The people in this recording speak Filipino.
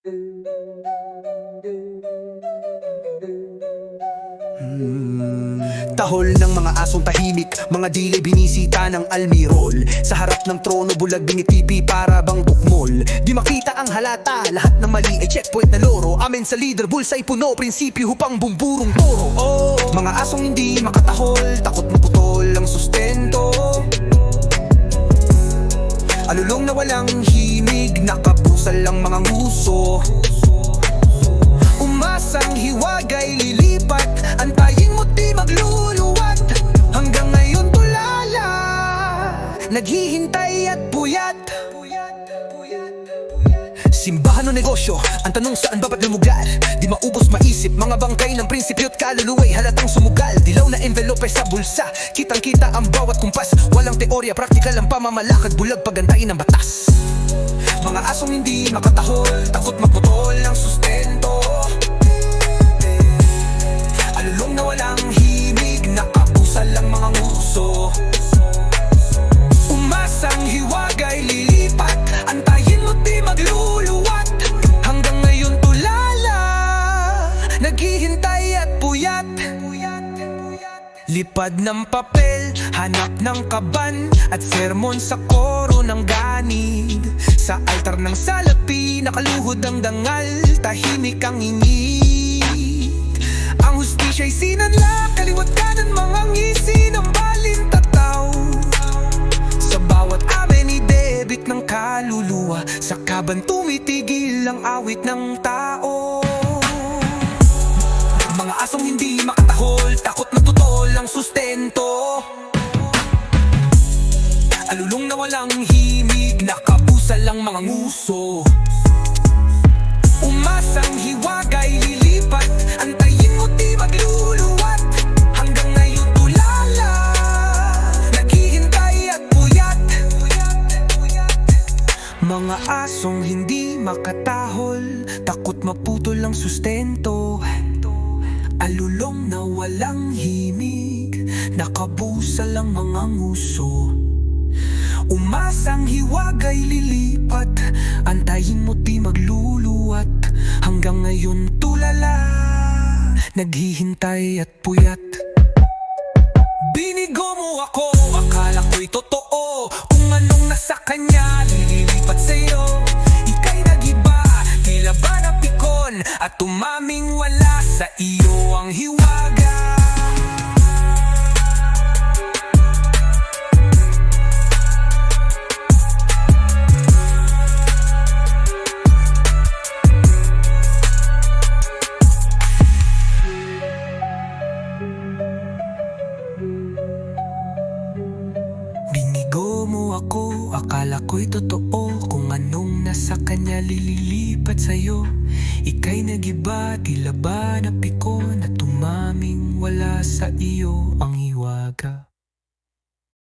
Tahol ng mga asong tahimik, mga dili binisita ng almirol. Sa harap ng trono bulag binitipi para bang tukmol. Di makita ang halata, lahat ng mali ay checkpoint na loro. Amen sa leader, bulsay puno, prinsipyo hupang bumburong toro. Mga asong hindi makatahol, takot maputol ang sustento. Alulong na walang himig, nakapusal ang mga nguso. Umasang hiwagay lilipat, antayin mo't di magluluwat. Hanggang ngayon tulala, naghihintay at puyat. Simbahan o negosyo, ang tanong saan babat lumugal. Di maubos maisip, mga bangkay ng prinsipyo't kaluluwa'y halatang sumugal. Dilaw na envelope sa bulsa, kitang kita ang bawat kumpas. Walang teorya, praktikal ang pamamalakad, bulag pagandain ng batas. Mga asong hindi makatahol, takot maputol ang sustento. Alulong na walang himig, nakapusal ang mga nguso. Umasang hiwagay lilipat, antayin mo't di magluluwat. Hanggang ngayon tulala, naghihintay at puyat. Lipad ng papel, hanap ng kaban, at sermon sa koro ng ganid. Sa altar ng salapi, nakaluhod ang dangal, tahimik ang ingig. Ang hustisya'y sinanla, kaliwat kanan mga ngisi ng balintataw. Sa bawat amen idebit ng kaluluwa, sa kaban tumitigil ang awit ng tao. Mga asong hindi makatahol, takot matutol ang sustento. Alulong na walang himig, nakapusal ang mga nguso. Umasang hiwagay lilipat, antayin mo't di magluluwat. Hanggang ngayon tulala, naghihintay at puyat. Mga asong hindi makatahol, takot maputol ang sustento. Alulong na walang himig, nakabusal ang mga nguso. Umasang hiwagay lilipat, antayin mo't di magluluwat. Hanggang ngayon tulala, naghihintay at puyat. Binigo mo ako, akala ko'y totoo. Kung anong nasa kanya, lilipat sa'yo. Ika'y nagiba, tila ba napikon, at tumaming wala sa iyo ang hiwaga. Binigo mo ako, akala ko'y totoo. Kung anong nasa kanya lililipat sa'yo. Ika'y nagiba, tila ba napikon, at tumaming wala sa iyo ang hiwaga.